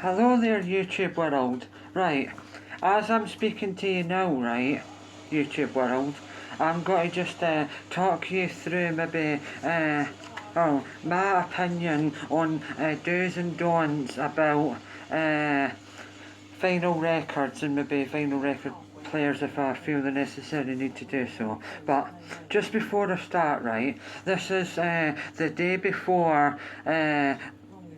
Hello there, YouTube world. Right, as I'm speaking to you now, right, YouTube world, I'm going to just talk you through maybe my opinion on do's and don'ts about vinyl records and maybe vinyl record players if I feel the necessary need to do so. But just before I start, right, this is the day before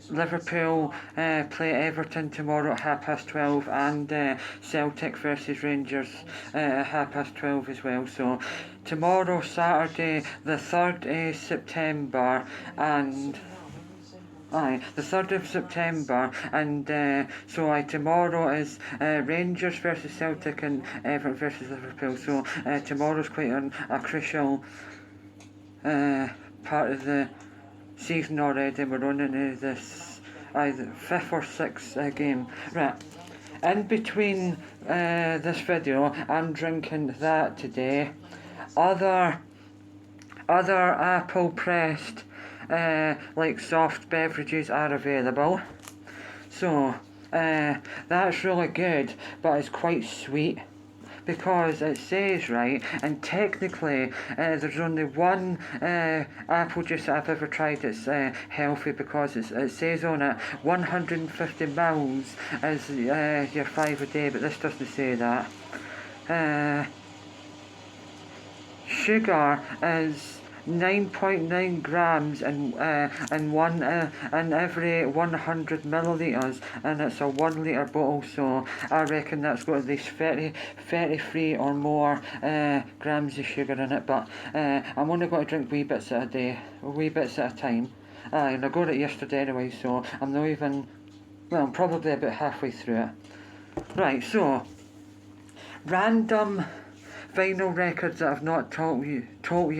Liverpool play Everton tomorrow at 12:30 and Celtic versus Rangers at 12:30 as well. So tomorrow, Saturday, the 3rd of September, and the 3rd of September, and tomorrow is Rangers versus Celtic and Everton versus Liverpool. So tomorrow's quite a crucial part of the season already. We're on into this either 5th or 6th game. Right. In between this video, I'm drinking that today. Other apple pressed like soft beverages are available. So that's really good, but it's quite sweet. Because it says, right, and technically there's only one apple juice that I've ever tried that's healthy, because it says on it 150 mils is your 5 a day, but this doesn't say that. Sugar is 9.9 grams in every 100 millilitres, and it's a 1 litre bottle, so I reckon that's got at least 33 or more grams of sugar in it. But I'm only going to drink wee bits at a day, wee bits at a time. And I got it yesterday anyway, so I'm not even, well, I'm probably about halfway through it. Right, so random vinyl records that I've not told you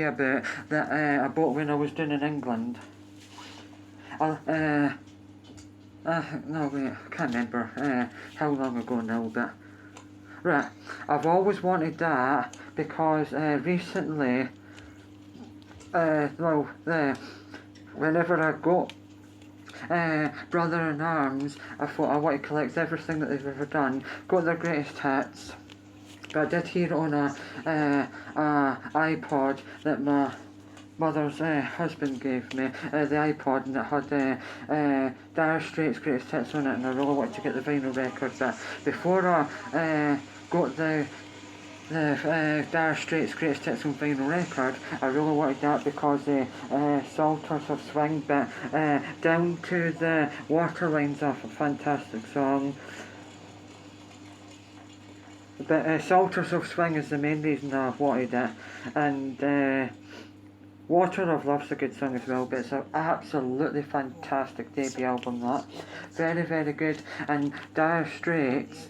about that I bought when I was down in England. No wait, I can't remember how long ago now, but right, I've always wanted that because recently, whenever I got Brother in Arms, I thought I want to collect everything that they've ever done. Got their greatest hits. But I did hear it on a iPod that my mother's husband gave me, the iPod, and it had Dire Straits' greatest hits on it, and I really wanted to get the vinyl record. But before I got the Dire Straits' greatest hits on vinyl record, I really wanted that because the Salters of Swing, but Down to the Waterline's a fantastic song. But Salters of Swing is the main reason I wanted it, and Water of Love's a good song as well, but it's an absolutely fantastic debut album, that. Very, very good. And Dire Straits,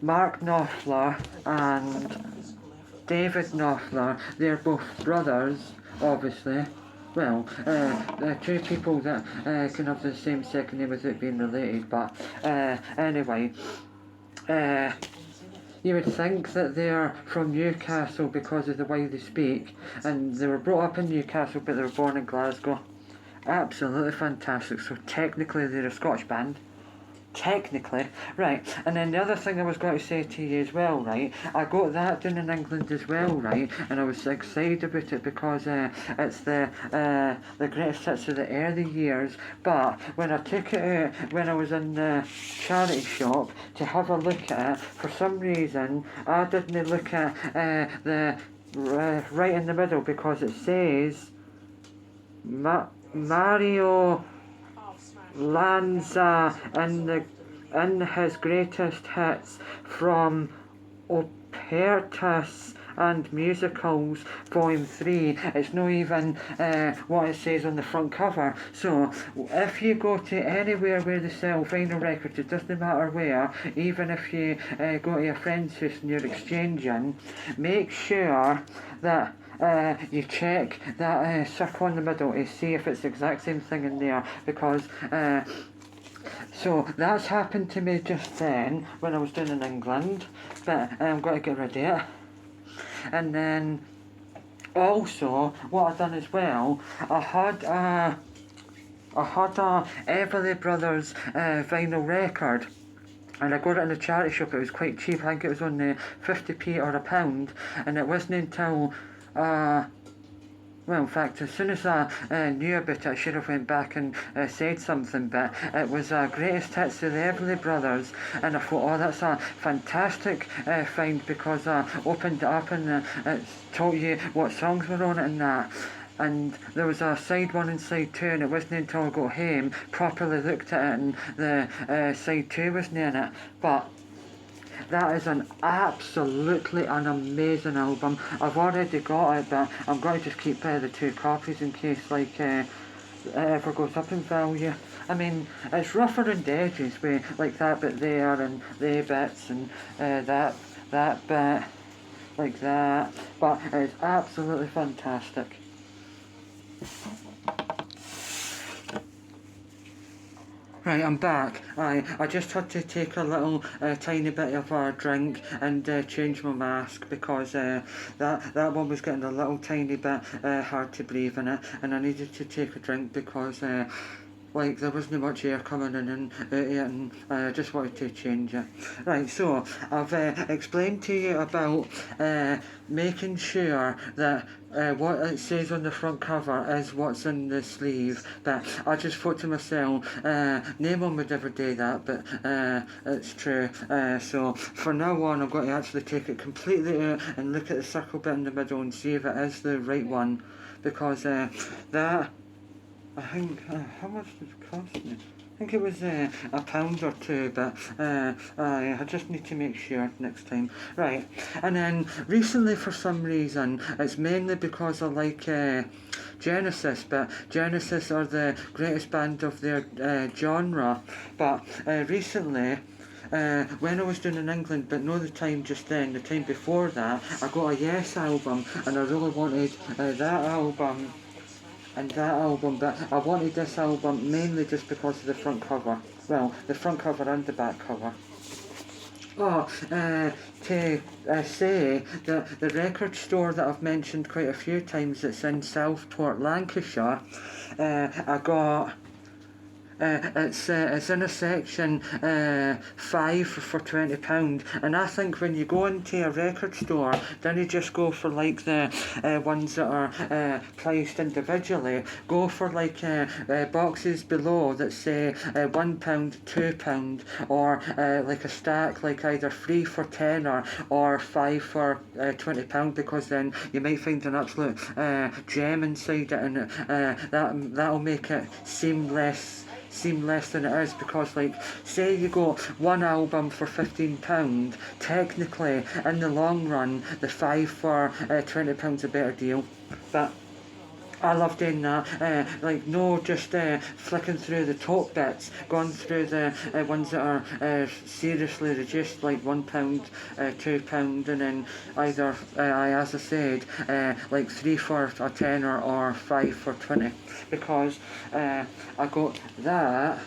Mark Knopfler and David Knopfler, they're both brothers, obviously. Well, they're two people that can have the same second name without being related, but anyway. You would think that they're from Newcastle because of the way they speak, and they were brought up in Newcastle but they were born in Glasgow. Absolutely fantastic. So technically they're a Scottish band. Technically, right. And then the other thing I was going to say to you as well, right, I got that down in England as well, right, and I was excited about it because it's the greatest hits of the early years. But when I took it out, when I was in the charity shop to have a look at it, for some reason I didn't look at the right in the middle, because it says Mario Lanza in his greatest hits from Opertas and Musicals Volume 3. It's not even what it says on the front cover. So if you go to anywhere where they sell vinyl records, it doesn't matter where, even if you go to a friend's house and you're exchanging, make sure that you check that circle in the middle to see if it's the exact same thing in there, because so that's happened to me just then when I was down in England, but I'm going to get rid of it. And then also what I've done as well, I had I had a Everly Brothers vinyl record, and I got it in a charity shop. It was quite cheap. I think it was only 50p or a pound, and it wasn't until well, in fact, as soon as I knew about it, I should have went back and said something, but it was Greatest Hits of the Everly Brothers, and I thought, oh, that's a fantastic find, because I opened it up and it told you what songs were on it and that. And there was a side one and side two, and it wasn't until I got home, properly looked at it, and the side two wasn't in it. But that is absolutely an amazing album. I've already got it, but I'm going to just keep the two copies in case it ever goes up in value. I mean, it's rougher in the edges with like that bit there and the bits and that bit like that, but it's absolutely fantastic. Right, I'm back. I just had to take a little tiny bit of a drink and change my mask, because that one was getting a little tiny bit hard to breathe in it, and I needed to take a drink because like there wasn't much air coming in and out of it, and I just wanted to change it. Right, so I've explained to you about making sure that what it says on the front cover is what's in the sleeve, but I just thought to myself, no one would ever do that, but it's true. So for now on, I'm going to actually take it completely out and look at the circle bit in the middle and see if it is the right one, because that, I think, how much did it cost me? I think it was a pound or two, but I just need to make sure next time. Right, and then recently for some reason, it's mainly because I like Genesis, but Genesis are the greatest band of their genre, but recently, when I was doing in England, but not the time just then, the time before that, I got a Yes album, and I really wanted that album and that album, but I wanted this album mainly just because of the front cover. Well, the front cover and the back cover. Oh, to say that the record store that I've mentioned quite a few times, that's in Southport, Lancashire, I got it's in a section 5 for £20, and I think when you go into a record store, then you just go for like the ones that are priced individually. Go for like boxes below that say £1, £2, or like a stack, like either 3 for tenner or 5 for £20, because then you might find an absolute gem inside it, and that'll make it seem less than it is, because like say you got one album for £15, technically in the long run the 5 for £20 a better deal. But I love doing that, like no just flicking through the top bits, going through the ones that are seriously reduced, like £1, £2, and then either, as I said, like 3 for a tenner or 5 for 20, because I got that,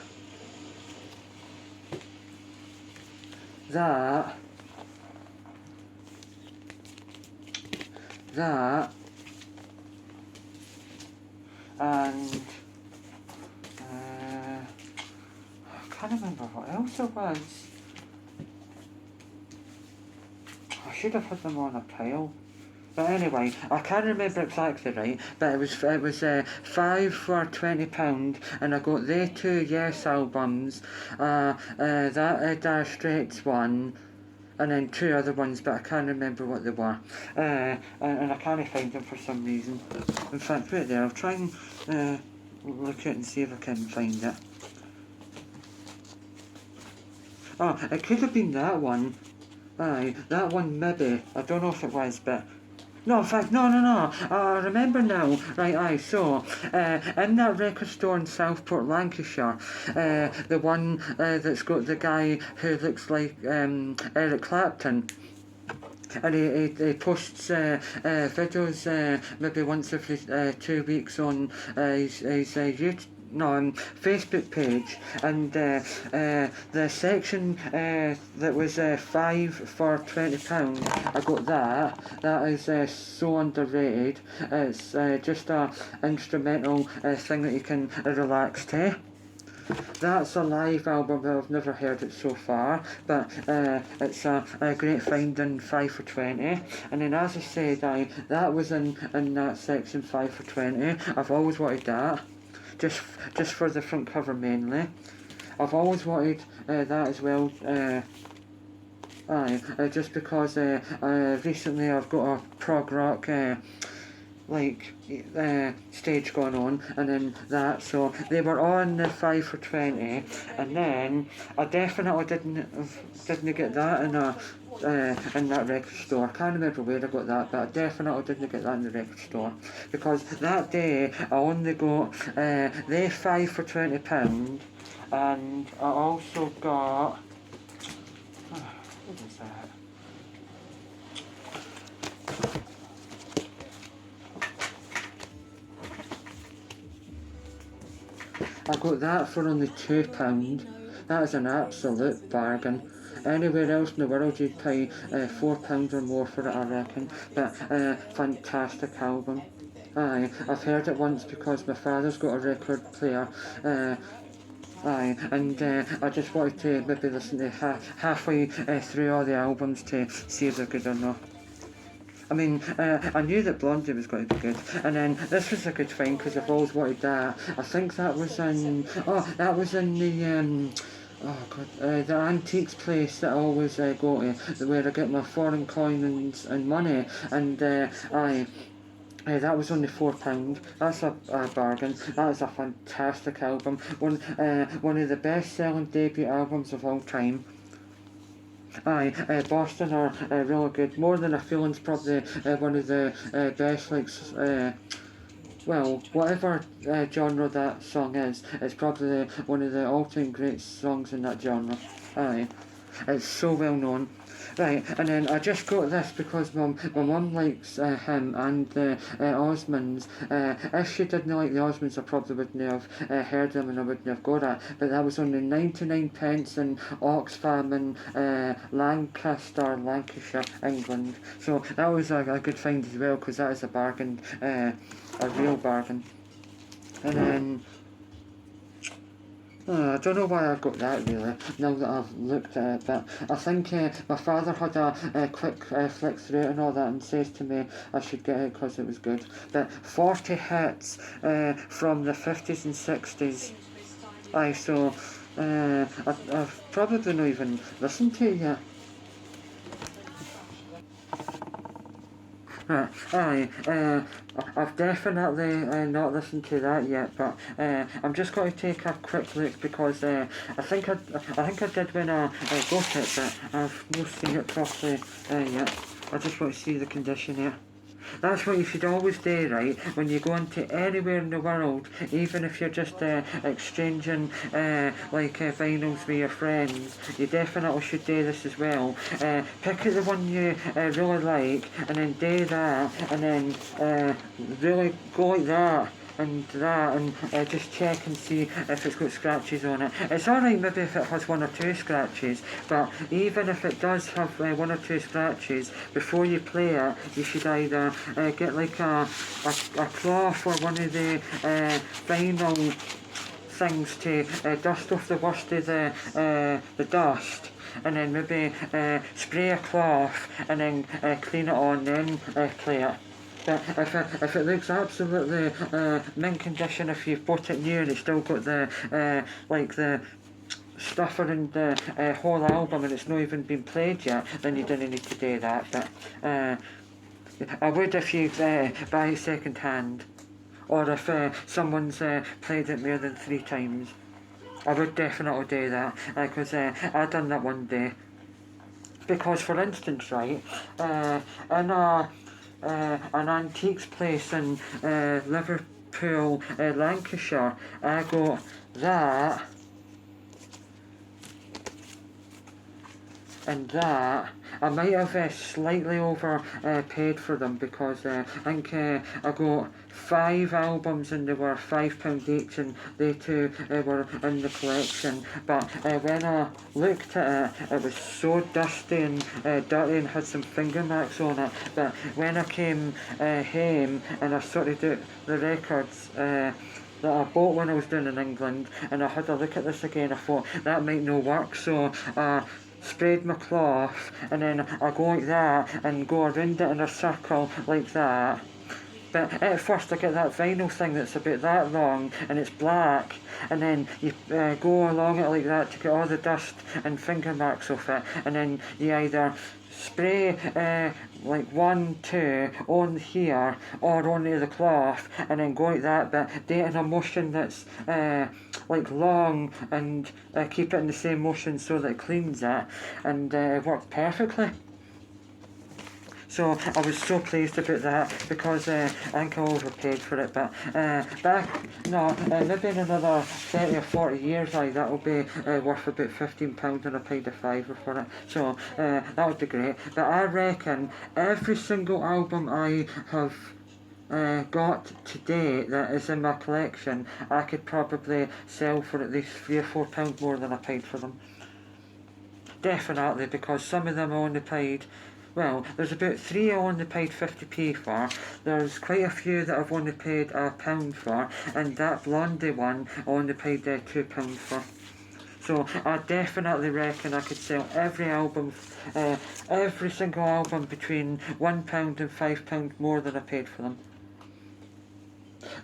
and I can't remember what else it was. I should have put them on a pile. But anyway, I can't remember exactly right, but it was 5 for £20, and I got the two Yes albums, that Dire Straits one, and then 2 other ones, but I can't remember what they were, and I can't find them for some reason. In fact, wait there, I'll try and look at it and see if I can find it. Oh, it could have been that one. Aye, that one maybe. I don't know if it was, but no, in fact, no. I remember now. Right, aye, so, in that record store in Southport, Lancashire, the one that's got the guy who looks like Eric Clapton, and he posts videos maybe once every 2 weeks on his Facebook page, and the section that was 5 for £20, I got that. That is so underrated. It's just a instrumental thing that you can relax to. That's a live album, but I've never heard it so far, but it's a great find in 5 for 20. And then, as I said, that was in that section 5 for 20. I've always wanted that, just for the front cover mainly. I've always wanted that as well. Just because recently I've got a prog rock stage going on, and then that, so they were on the 5 for 20, and then I definitely didn't get that in that record store. I can't remember where I got that, but I definitely didn't get that in the record store, because that day I only got they 5 for £20, and I also got what was that? I got that for only £2. That is an absolute bargain. Anywhere else in the world you'd pay £4 or more for it, I reckon. But fantastic album. I've heard it once because my father's got a record player. And I just wanted to maybe listen to halfway through all the albums to see if they're good or not. I mean, I knew that Blondie was going to be good, and then this was a good find because I've always wanted that. I think that was in, the antiques place that I always go to, where I get my foreign coins and money, and that was only £4. That's a bargain. That is a fantastic album. One of the best-selling debut albums of all time. Boston are really good. More Than a Feeling's probably one of the best, whatever genre that song is, it's probably one of the all-time great songs in that genre. It's so well known. Right, and then I just got this because my mum likes him and the Osmonds. If she didn't like the Osmonds, I probably wouldn't have heard them and I wouldn't have got it. But that was only 99 pence in Oxfam in Lancaster, Lancashire, England. So that was a good find as well, because that is a bargain, a real bargain. And then I don't know why I've got that really, now that I've looked at it, but I think my father had a quick flick through it and all that, and says to me I should get it because it was good. But 40 hits from the 50s and 60s. So I've probably not even listened to it yet. I've definitely not listened to that yet, but I'm just going to take a quick look because I think I did when I got it, but I've not seen it properly yet. I just want to see the condition here. That's what you should always do, right, when you go into anywhere in the world, even if you're just exchanging vinyls with your friends. You definitely should do this as well. Pick out the one you really like, and then do that, and then really go like that and just check and see if it's got scratches on it. It's alright maybe if it has 1 or 2 scratches, but even if it does have 1 or 2 scratches, before you play it, you should either get like a cloth or one of the vinyl things to dust off the worst of the dust, and then maybe spray a cloth and then clean it on, then play it. But if it looks absolutely mint condition, if you've bought it new and it's still got the the stuffer in the whole album and it's not even been played yet, then you don't need to do that. But I would if you buy it second hand, or if someone's played it more than 3 times. I would definitely do that, because I done that one day. Because for instance, right, in an antiques place in Liverpool, Lancashire, I got that and that, I might have slightly over paid for them because I think I got 5 albums and they were £5 each, and they two were in the collection. But when I looked at it, it was so dusty and dirty and had some finger marks on it. But when I came home and I sorted out the records that I bought when I was down in England, and I had a look at this again, I thought that might no work, so I sprayed my cloth and then I go like that and go around it in a circle like that. But at first I get that vinyl thing that's about that long and it's black, and then you go along it like that to get all the dust and finger marks off it, and then you either spray like 1, 2 on here or onto the cloth, and then go like that, but do it in a motion that's like long, and keep it in the same motion so that it cleans it, and it worked perfectly. So I was so pleased about that because I think I overpaid for it, but maybe in another 30 or 40 years that will be worth about £15 and I paid a fiver for it, so that would be great. But I reckon every single album I have got to date that is in my collection, I could probably sell for at least £3 or £4 more than I paid for them. Definitely, because some of them I only paid, well, there's about 3 I only paid 50p for, there's quite a few that I've only paid £1 for, and that Blondie one I only paid £2 for. So I definitely reckon I could sell every album, every single album between £1 and £5 more than I paid for them.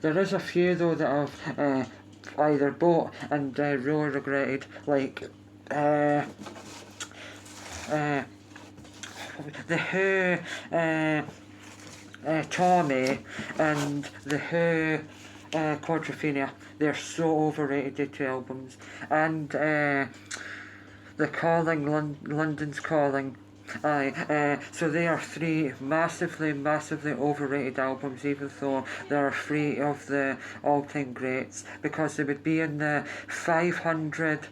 There is a few though that I've either bought and really regretted, like the Who Tommy and the Who Quadrophenia. They're so overrated, the 2 albums. And The Calling, London's Calling. So they are 3 massively overrated albums, even though there are 3 of the all-time greats, because they would be in the 500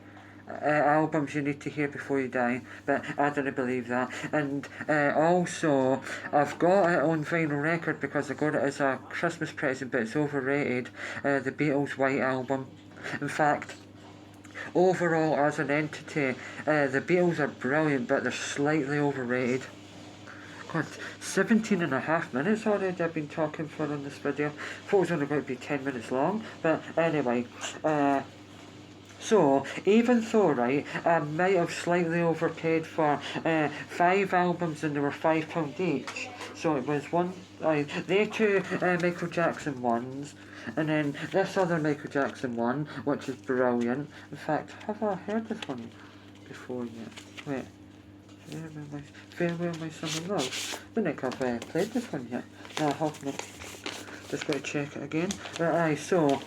albums you need to hear before you die, but I don't believe that. And also I've got it on vinyl record because I got it as a Christmas present, but it's overrated, the Beatles' White Album. In fact, overall as an entity, the Beatles are brilliant, but they're slightly overrated. God, 17.5 minutes already I've been talking for in this video. I thought it was only going to be 10 minutes long, but anyway, so, even though, right, I might have slightly overpaid for 5 albums and they were £5 each, so it was they 2 Michael Jackson ones, and then this other Michael Jackson one, which is brilliant. In fact, have I heard this one before yet? Wait. Farewell My Summer Love. I don't think I've played this one yet. No, I have not. Just got to check it again. Right, so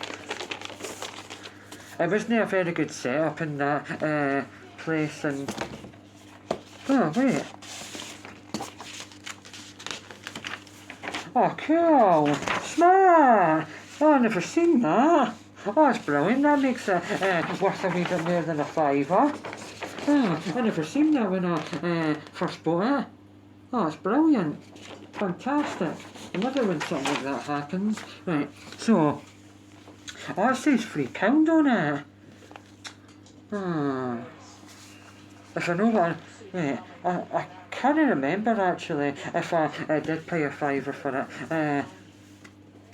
it wasn't a very good setup in that place, and oh wait, oh cool, smart. Oh, I've never seen that. Oh, that's brilliant. That makes it worth a wee bit more than a fiver. Oh, I never seen that when I first bought it. Oh, it's brilliant. Fantastic. I never when something like that happens. Right, so oh, it says £3 on it. Oh. If I know what I can't remember actually if I did pay a fiver for it.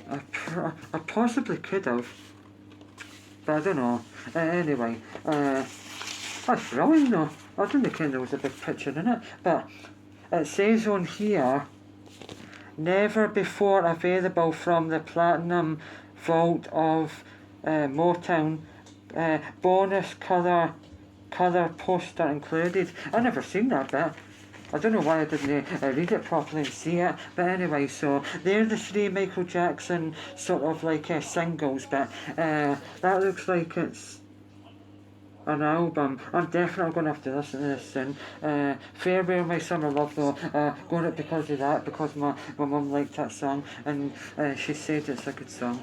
I possibly could have, but I don't know. Anyway, that's brilliant though. I didn't think there was a big picture in it, but it says on here, never before available from the Platinum Vault of Motown, bonus colour poster included. I never seen that bit. I don't know why I didn't read it properly and see it, but anyway, so they're the 3 Michael Jackson sort of like singles, but that looks like it's an album. I'm definitely going to have to listen to this soon. Farewell My Summer Love though, got it because of that, because my mum liked that song, and she said it's a good song.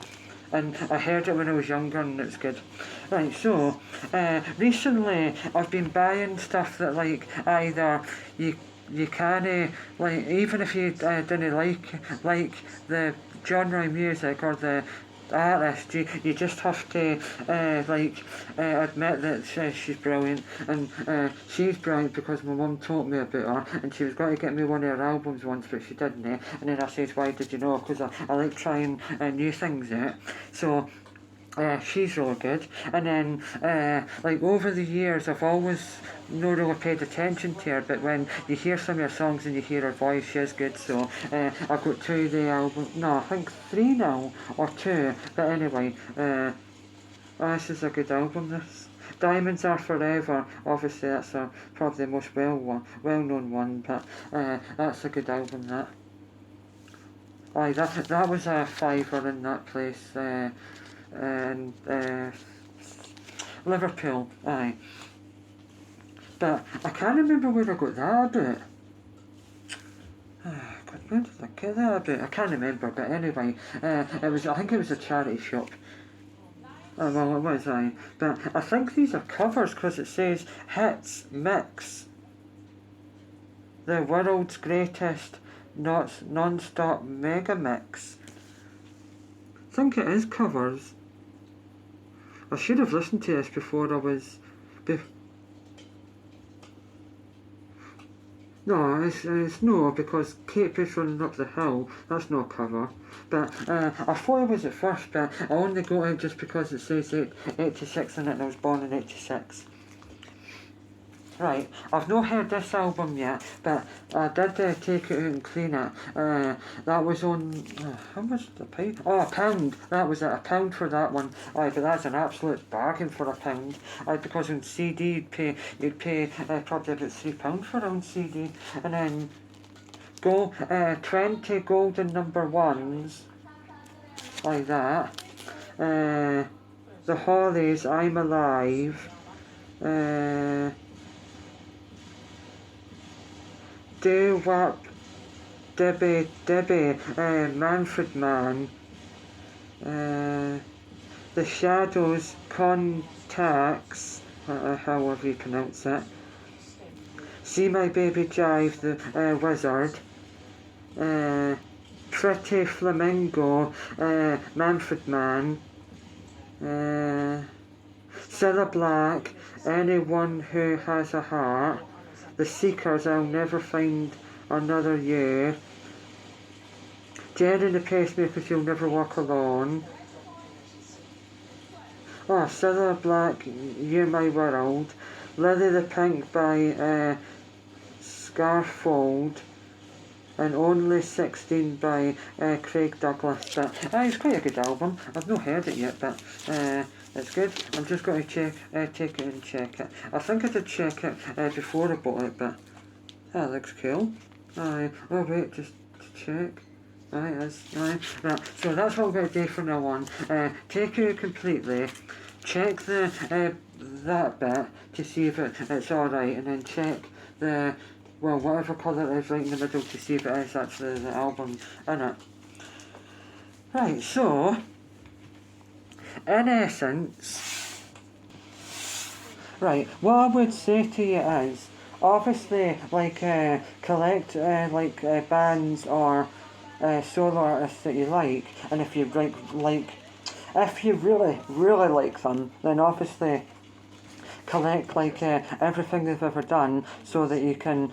And I heard it when I was younger and it's good. Right, so recently I've been buying stuff that like either you you can't, like, even if you didn't like the genre of music or the artist, you just have to admit that she's brilliant, and she's brilliant because my mum taught me about her, and she was going to get me one of her albums once, but she didn't, and then I said, why did you know? Because I like trying new things out. So she's really good. And then, like, over the years, I've always not really paid attention to her, but when you hear some of her songs and you hear her voice, she is good. So I've got 2 of the album, no, I think 3 now, or 2, but anyway, this is a good album, this. Diamonds Are Forever, obviously that's probably the most well-known one, but that's a good album, that. Aye, that was a fiver in that place, and Liverpool, aye. But I can't remember where I got that about. God, where did I get that about? I can't remember, but anyway, I think it was a charity shop. Well, it was, aye. But I think these are covers because it says Hits Mix, the world's greatest non-stop mega mix. I think it is covers. I should have listened to this before I was... No, it's no, because Kate Bush Running Up the Hill, that's not a cover. But I thought it was at first, but I only got it just because it says 86 in it, and I was born in 86. Right, I've not heard this album yet, but I did take it out and clean it. That was on, how much did I pay? Oh, £1. That was it, £1 for that one. But that's an absolute bargain for £1. Because on CD you'd pay probably about £3 for it on CD. And then 20 golden number ones, like that. The Hollies, I'm Alive. Do Wop, Debbie, Manfred Mann, The Shadows, Contacts, however you pronounce it, See My Baby Jive, the Wizard, Pretty Flamingo, Manfred Mann, Cilla Black, Anyone Who Has a Heart, The Seekers, I'll Never Find Another You, Jerry and the Pacemakers, You'll Never Walk Alone, Cilla Black, You're My World, Lily the Pink by Scarfold, and Only 16 by Craig Douglas. But it's quite a good album. I've not heard it yet, but it's good. I'm just going to take it and check it. I think I did check it before I bought it, but that looks cool. Oh wait, just to check. Right, so that's what I'm going to do from now on. Take it completely, check that bit to see if it's alright, and then check whatever colour it is right in the middle to see if it is actually the album in it. Right, so, in essence, right, what I would say to you is, obviously, like, collect, bands or solo artists that you like, and if you if you really, really like them, then obviously collect, everything they've ever done, so that you can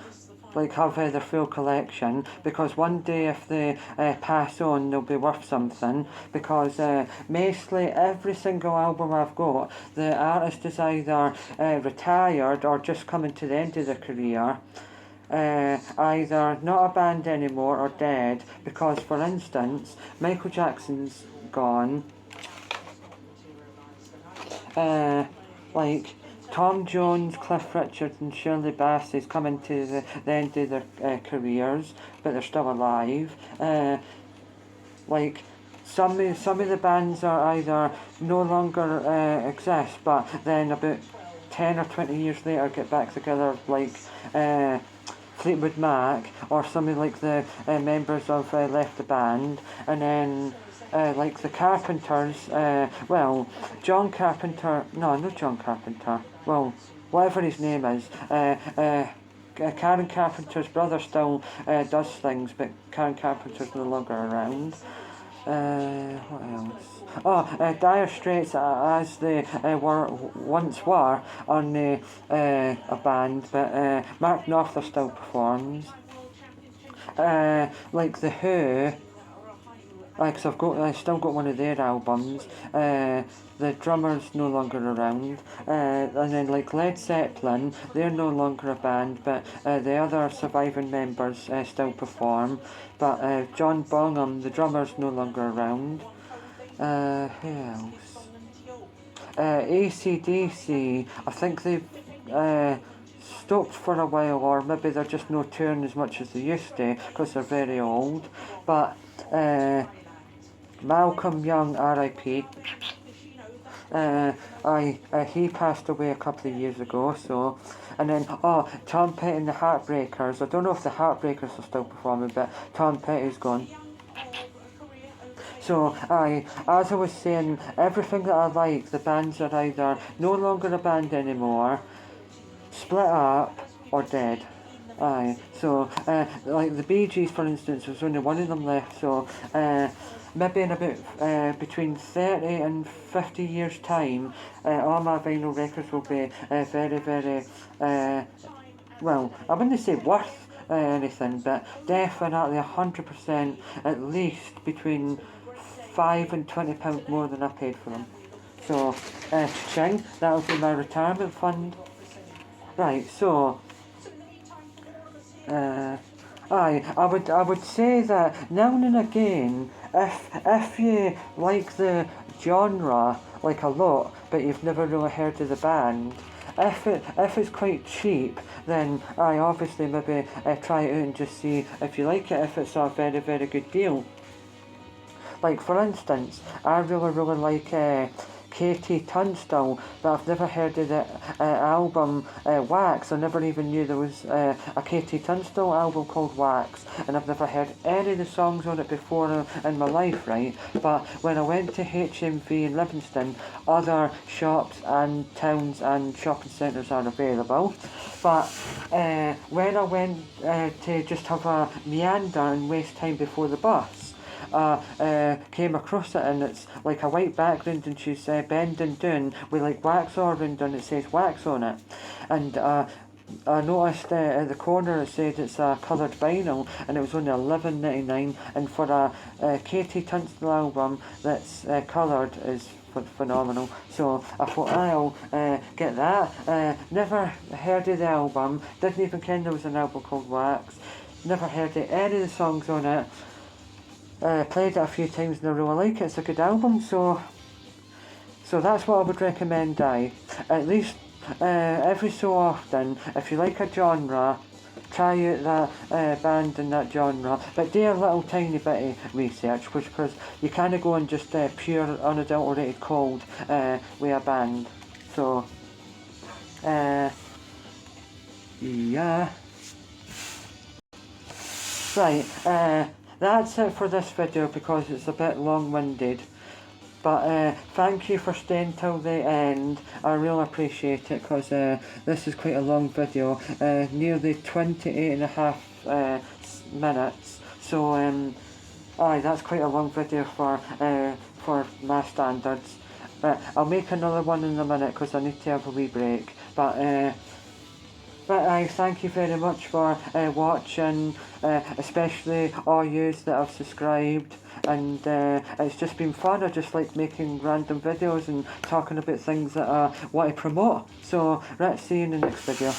have their full collection, because one day if they pass on, they'll be worth something, because mostly every single album I've got, the artist is either retired or just coming to the end of their career, either not a band anymore or dead, because for instance, Michael Jackson's gone, Tom Jones, Cliff Richard and Shirley Bassey's coming to the end of their careers, but they're still alive. Some of the bands are either no longer exist, but then about 10 or 20 years later get back together, like Fleetwood Mac, or something like the members of left the band, and then the Carpenters, John Carpenter, no, not John Carpenter, whatever his name is, Karen Carpenter's brother still does things, but Karen Carpenter's no longer around. What else? Oh, Dire Straits, as they once were on a band, but Mark Knopfler still performs. Like The Who, because I've still got one of their albums. The drummer's no longer around, and then like Led Zeppelin, they're no longer a band, but the other surviving members still perform. But John Bonham, the drummer's no longer around. Who else? AC/DC, I think they've stopped for a while, or maybe they're just not touring as much as they used to because they're very old. But Malcolm Young, R.I.P. He passed away a couple of years ago, so. And then, Tom Petty and the Heartbreakers. I don't know if the Heartbreakers are still performing, but Tom Petty's gone. So, as I was saying, everything that I like, the bands are either no longer a band anymore, split up, or dead. So, like the Bee Gees, for instance, there's only one of them left, so maybe in about between 30 and 50 years' time, all my vinyl records will be very, very, well, I wouldn't say worth anything, but definitely 100% at least between £5 and £20 more than I paid for them. So, ching, that'll be my retirement fund. Right, so I would say that now and again, if you like the genre like a lot, but you've never really heard of the band, if it's quite cheap, then I obviously maybe try it out and just see if you like it, if it's a very, very good deal. Like for instance, I really like KT Tunstall, but I've never heard of the album Wax. I never even knew there was a KT Tunstall album called Wax, and I've never heard any of the songs on it before in my life, right? But when I went to HMV in Livingston, other shops and towns and shopping centres are available. But when I went to just have a meander and waste time before the bus, came across it, and it's like a white background, and she's bending down with like wax around, and it says Wax on it. And I noticed at the corner it said it's a coloured vinyl, and it was only $11.99, and for a KT Tunstall album that's coloured is phenomenal. So I thought I'll get that. Never heard of the album, didn't even ken there was an album called Wax, never heard of any of the songs on it. Played it a few times and I really like it. It's a good album, so that's what I would recommend. At least every so often, if you like a genre, try out that band in that genre, but do a little tiny bit of research, because you kind of go on just pure unadulterated cold with a band. So yeah, right. That's it for this video because it's a bit long-winded. But thank you for staying till the end. I really appreciate it, because this is quite a long video, nearly 28 and a half minutes. So that's quite a long video for my standards. I'll make another one in a minute because I need to have a wee break. But I thank you very much for watching, especially all yous that have subscribed, and it's just been fun. I just like making random videos and talking about things that I want to promote. So let's see you in the next video.